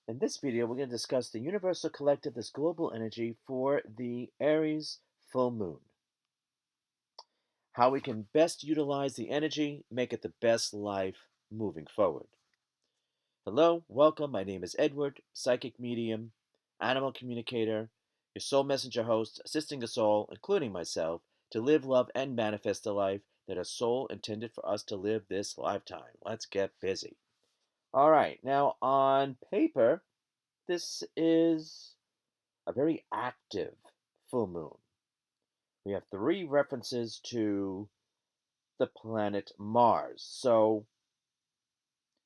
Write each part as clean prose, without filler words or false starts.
In this video, we're going to discuss the universal collective, this global energy for the Aries full moon. How we can best utilize the energy, make it the best life moving forward. Hello, welcome. My name is Edward, psychic medium, animal communicator, your soul messenger host, assisting us all, including myself, to live, love, and manifest a life that a soul intended for us to live this lifetime. Let's get busy. All right, now on paper, this is a very active full moon. We have three references to the planet Mars. So,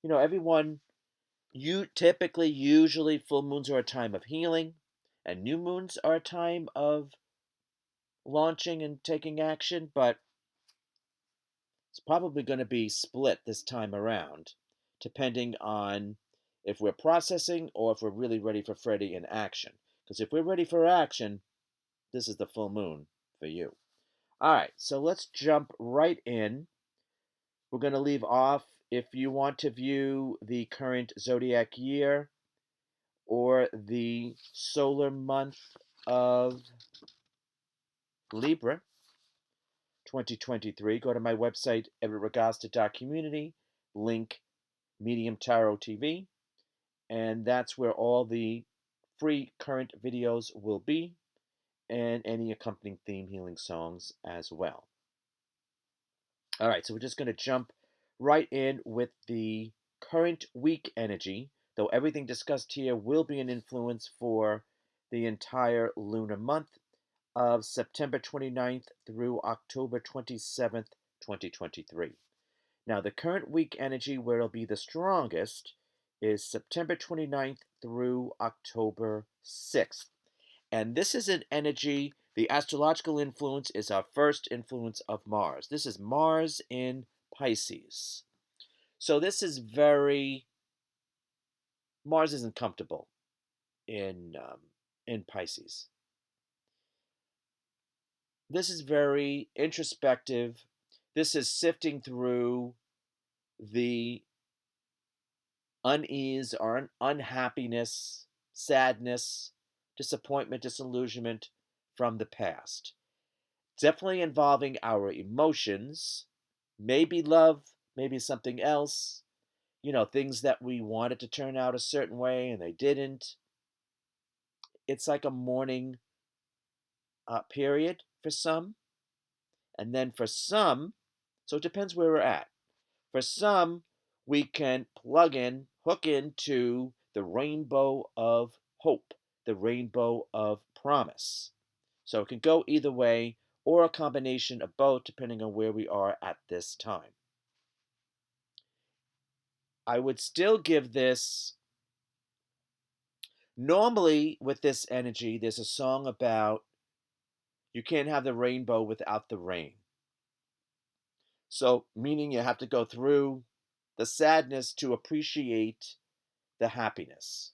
everyone, usually full moons are a time of healing, and new moons are a time of launching and taking action, but it's probably going to be split this time around, depending on if we're processing or if we're really ready for Freddy in action. Because if we're ready for action, this is the full moon for you. All right, so let's jump right in. We're going to leave off if you want to view the current zodiac year or the solar month of Libra 2023. Go to my website, Ragosta.community, link Medium Tarot TV, and that's where all the free current videos will be and any accompanying theme healing songs as well. All right, so we're just going to jump right in with the current week energy, though everything discussed here will be an influence for the entire lunar month of September 29th through October 27th, 2023. Now, the current week energy where it'll be the strongest is September 29th through October 6th. And this is an energy, the astrological influence is our first influence of Mars. This is Mars in Pisces. So this is Mars isn't comfortable in Pisces. This is very introspective. This is sifting through the unease or unhappiness, sadness, disappointment, disillusionment from the past. Definitely involving our emotions, maybe love, maybe something else, things that we wanted to turn out a certain way and they didn't. It's like a mourning period for some. And then for some, so it depends where we're at. For some, we can hook into the rainbow of hope, the rainbow of promise. So it can go either way or a combination of both depending on where we are at this time. I would still give this, normally with this energy, there's a song about you can't have the rainbow without the rain. So, meaning you have to go through the sadness to appreciate the happiness.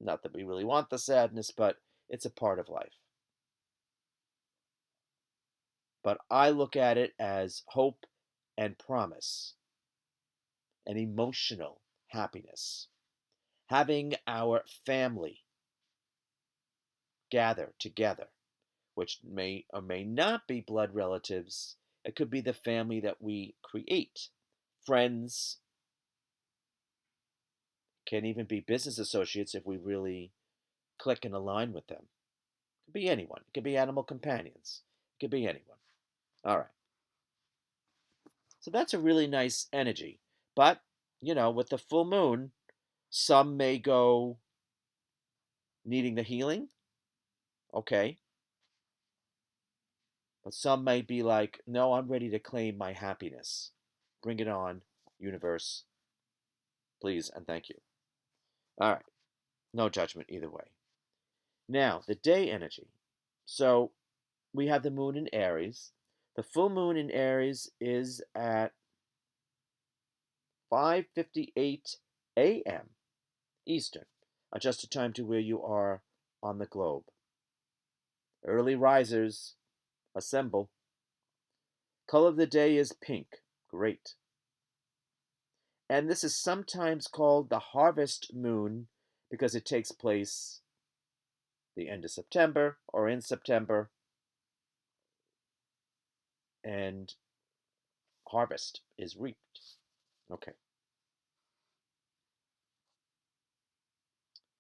Not that we really want the sadness, but it's a part of life. But I look at it as hope and promise and emotional happiness. Having our family gather together, which may or may not be blood relatives. It could be the family that we create, friends, can even be business associates if we really click and align with them. It could be anyone. It could be animal companions. It could be anyone. All right. So that's a really nice energy. But, with the full moon, some may go needing the healing. Okay. But some may be like, no, I'm ready to claim my happiness. Bring it on, universe. Please and thank you. All right. No judgment either way. Now, the day energy. So we have the moon in Aries. The full moon in Aries is at 5:58 a.m. Eastern, adjusted time to where you are on the globe. Early risers, assemble. Color of the day is pink. Great. And this is sometimes called the harvest moon because it takes place the end of September or in September, and harvest is reaped. Okay,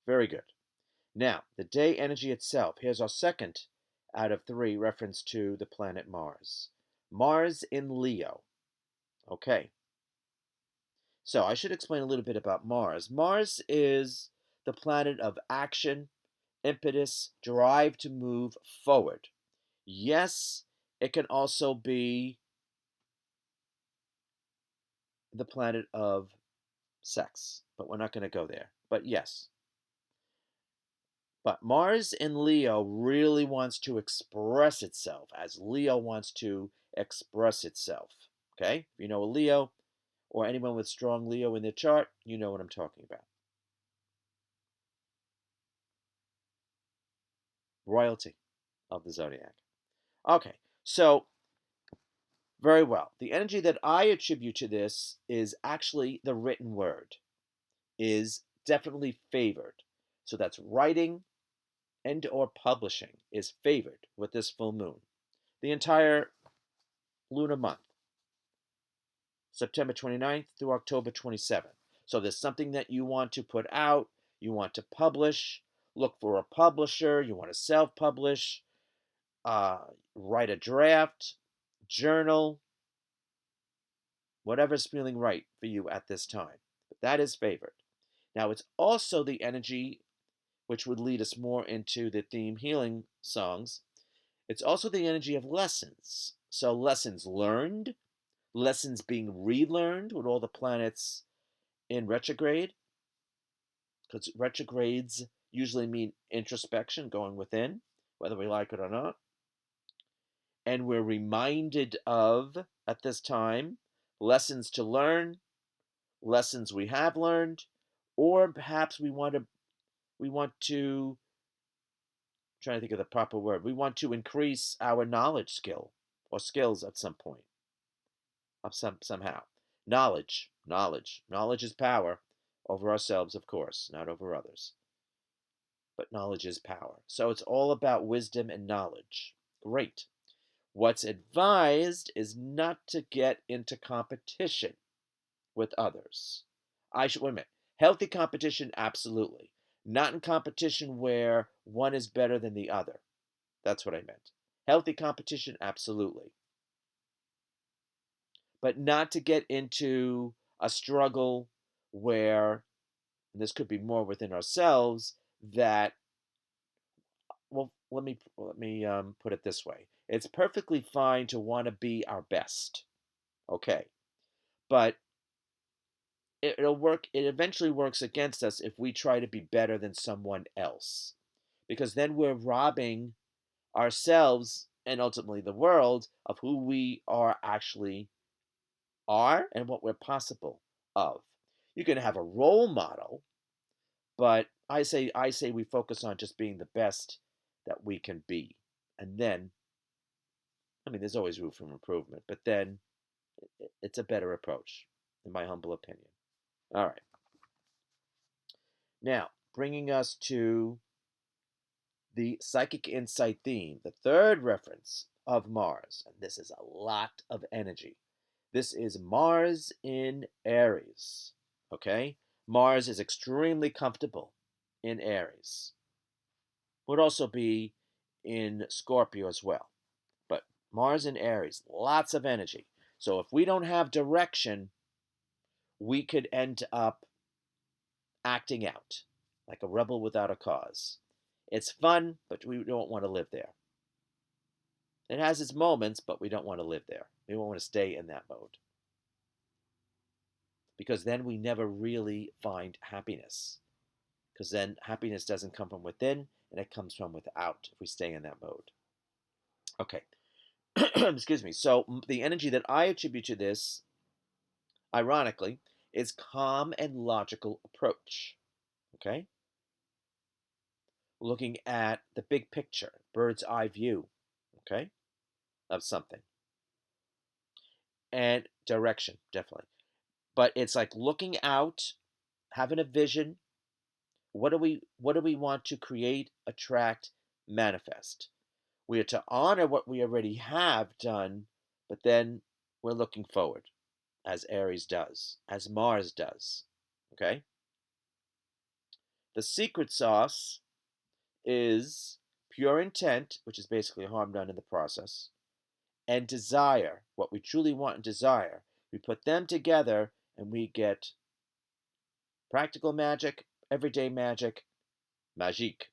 very good. Now, the day energy itself. Here's our second out of three reference to the planet Mars. Mars in Leo. Okay, so I should explain a little bit about Mars. Mars is the planet of action, impetus, drive to move forward. Yes, it can also be the planet of sex, but we're not going to go there. But yes, but Mars in Leo really wants to express itself as Leo wants to express itself. Okay? If you know a Leo or anyone with strong Leo in their chart, you know what I'm talking about. Royalty of the zodiac. Okay, so very well. The energy that I attribute to this is actually the written word, is definitely favored. So that's writing and or publishing is favored with this full moon. The entire lunar month, September 29th through October 27th. So there's something that you want to put out, you want to publish, look for a publisher, you want to self-publish, write a draft, journal, whatever's feeling right for you at this time. But that is favored. Now, it's also the energy which would lead us more into the theme healing songs. It's also the energy of lessons. So, lessons learned, lessons being relearned with all the planets in retrograde, because retrogrades usually mean introspection, going within, whether we like it or not. And we're reminded of, at this time, lessons to learn, lessons we have learned, or perhaps we want to trying to think of the proper word. We want to increase our knowledge skill or skills at some point of somehow. Knowledge is power over ourselves, of course, not over others. But knowledge is power. So it's all about wisdom and knowledge. Great. What's advised is not to get into competition with others. Wait a minute. Healthy competition, absolutely. Not in competition where one is better than the other. That's what I meant. Healthy competition, absolutely. But not to get into a struggle where, and this could be more within ourselves, that, well, let me put it this way. It's perfectly fine to want to be our best, okay? But it'll work. It eventually works against us if we try to be better than someone else, because then we're robbing ourselves and ultimately the world of who we are and what we're possible of. You can have a role model, but I say we focus on just being the best that we can be. And then, I mean, there's always room for improvement, but then it's a better approach, in my humble opinion. All right. Now, bringing us to the psychic insight theme, the third reference of Mars, and this is a lot of energy. This is Mars in Aries. Okay? Mars is extremely comfortable in Aries. Would also be in Scorpio as well. But Mars in Aries, lots of energy. So if we don't have direction, we could end up acting out like a rebel without a cause. It's fun, but we don't want to live there. It has its moments, but we don't want to live there. We don't want to stay in that mode. Because then we never really find happiness. Because then happiness doesn't come from within, and it comes from without if we stay in that mode. Okay. Excuse me. So the energy that I attribute to this, ironically, is calm and logical approach. Okay? Looking at the big picture, bird's eye view, okay, of something. And direction, definitely. But it's like looking out, having a vision, what do we want to create, attract, manifest? We are to honor what we already have done, but then we're looking forward, as Aries does, as Mars does. Okay? The secret sauce is pure intent, which is basically harm done in the process, and desire, what we truly want and desire. We put them together and we get practical magic, everyday magic, magic,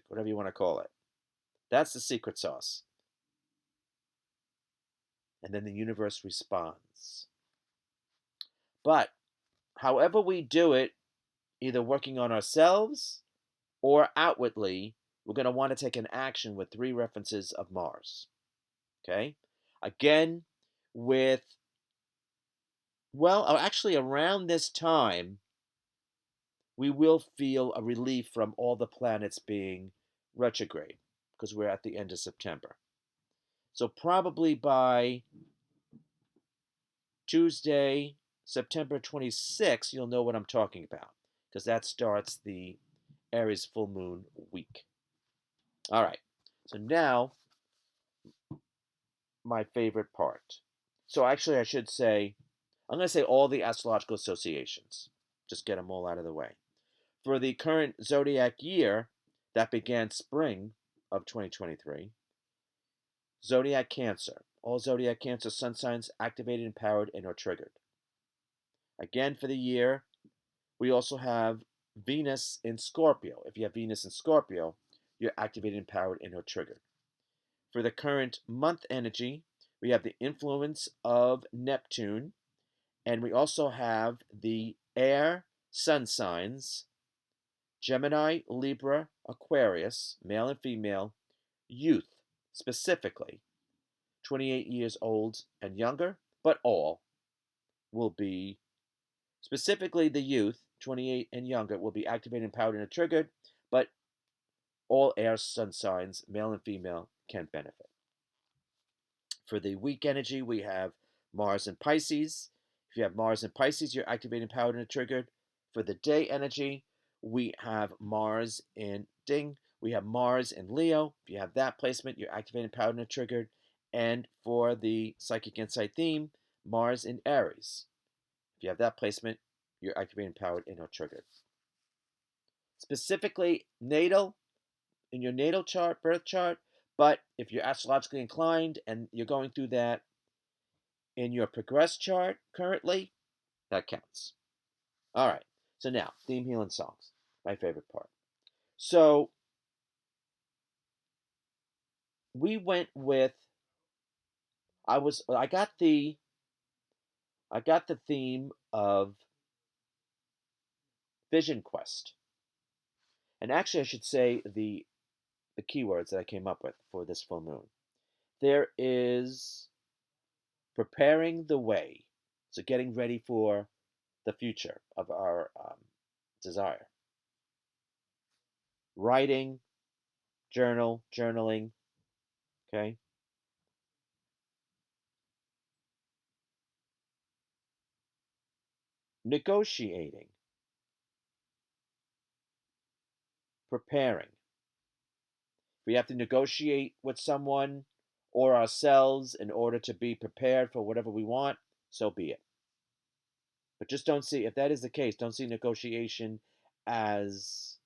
whatever you want to call it. That's the secret sauce. And then the universe responds. But however we do it, either working on ourselves or outwardly, we're going to want to take an action with 3 references of Mars. Okay? Again, with, well, actually around this time, we will feel a relief from all the planets being retrograde because we're at the end of September. So probably by Tuesday, September 26th, you'll know what I'm talking about because that starts the Aries full moon week. All right. So now, my favorite part. So actually, I should say, I'm going to say all the astrological associations. Just get them all out of the way. For the current zodiac year that began spring of 2023, zodiac Cancer. All zodiac Cancer sun signs activated, empowered, and or triggered. Again, for the year, we also have Venus in Scorpio. If you have Venus in Scorpio, you're activated, empowered, and or triggered. For the current month energy, we have the influence of Neptune, and we also have the air sun signs Gemini, Libra, Aquarius, male and female, youth specifically, 28 years old and younger, but all will be, specifically the youth, 28 and younger, will be activated, empowered, and triggered, but all air sun signs, male and female, can benefit. For the week energy, we have Mars and Pisces. If you have Mars and Pisces, you're activated, empowered, and triggered. For the day energy, we have Mars in Ding. We have Mars in Leo. If you have that placement, you're activated, empowered, and triggered. And for the psychic insight theme, Mars in Aries. If you have that placement, you're activated, empowered, and are triggered. Specifically, natal, in your natal chart, birth chart, but if you're astrologically inclined and you're going through that in your progress chart currently, that counts. All right. So now, theme healing songs, my favorite part. So we went with I got the theme of Vision Quest. And actually I should say the keywords that I came up with for this full moon. There is preparing the way. So getting ready for the future of our desire. Writing, journaling, okay? Negotiating, preparing. We have to negotiate with someone or ourselves in order to be prepared for whatever we want, so be it. But just don't see, if that is the case, don't see negotiation as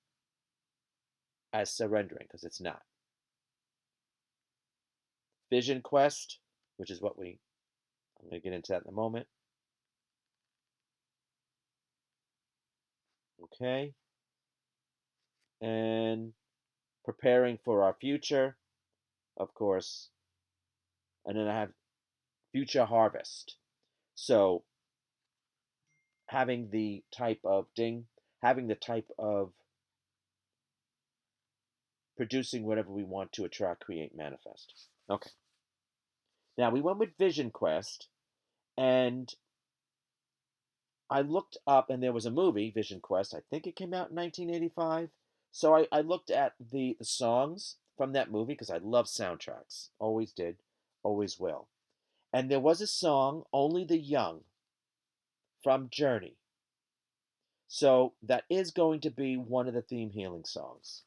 surrendering, because it's not. Vision quest, which is what I'm going to get into that in a moment. Okay. And preparing for our future, of course. And then I have future harvest. So having the type of producing whatever we want to attract, create, manifest. Okay. Now we went with Vision Quest, and I looked up, and there was a movie, Vision Quest. I think it came out in 1985. So I looked at the songs from that movie because I love soundtracks. Always did, always will. And there was a song, Only the Young, from Journey. So that is going to be one of the theme healing songs.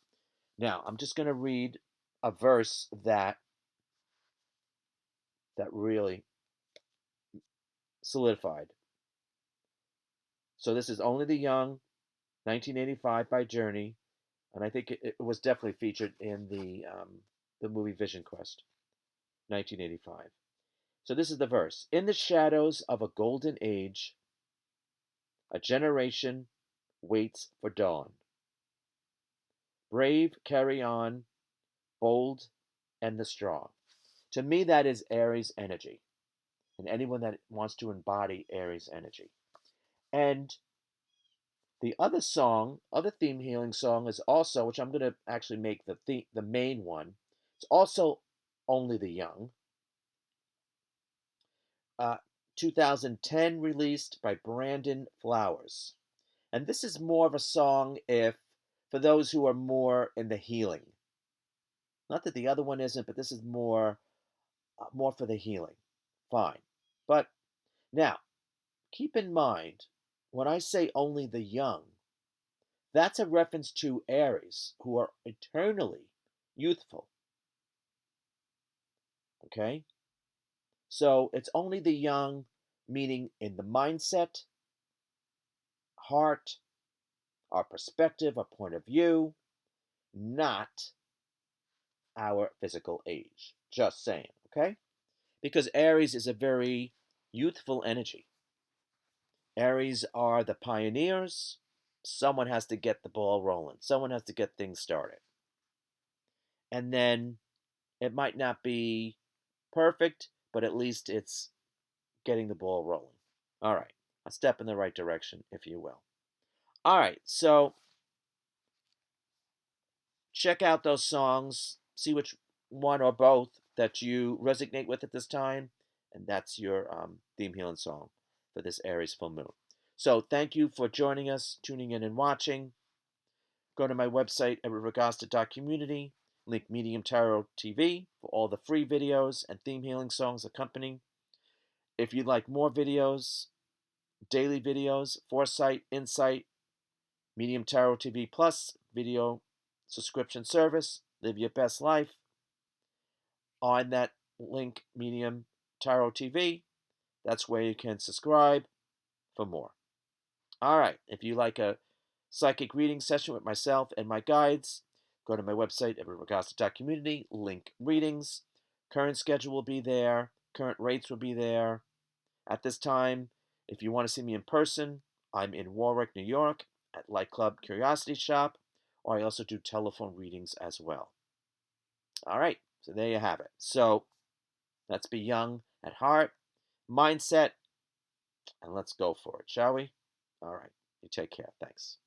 Now, I'm just going to read a verse that really solidified. So this is Only the Young, 1985 by Journey, and I think it was definitely featured in the movie Vision Quest, 1985. So this is the verse. In the shadows of a golden age, a generation waits for dawn. Brave, carry on, bold, and the strong. To me, that is Aries energy, and anyone that wants to embody Aries energy. And the other theme healing song is also, which I'm going to actually make the main one. It's also Only the Young. Uh, 2010 released by Brandon Flowers. And this is more of a song if for those who are more in the healing. Not that the other one isn't, but this is more for the healing. Fine. But now, keep in mind when I say only the young, that's a reference to Aries who are eternally youthful. Okay? So it's only the young, meaning in the mindset, heart, our perspective, our point of view, not our physical age. Just saying, okay? Because Aries is a very youthful energy. Aries are the pioneers. Someone has to get the ball rolling, someone has to get things started. And then it might not be perfect, but at least it's getting the ball rolling. All right, a step in the right direction, if you will. All right, so check out those songs, see which one or both that you resonate with at this time, and that's your theme healing song for this Aries full moon. So thank you for joining us, tuning in and watching. Go to my website at Ragosta.community, link Medium Tarot TV for all the free videos and theme healing songs accompanying. If you'd like more videos, daily videos, foresight, insight, Medium Tarot TV Plus video subscription service, live your best life. On that link, Medium Tarot TV, that's where you can subscribe for more. All right, if you like a psychic reading session with myself and my guides, go to my website at Ragosta.community, link readings. Current schedule will be there, current rates will be there. At this time, if you want to see me in person, I'm in Warwick, New York at Light Club Curiosity Shop, or I also do telephone readings as well. All right, so there you have it. So let's be young at heart, mindset, and let's go for it, shall we? All right, you take care. Thanks.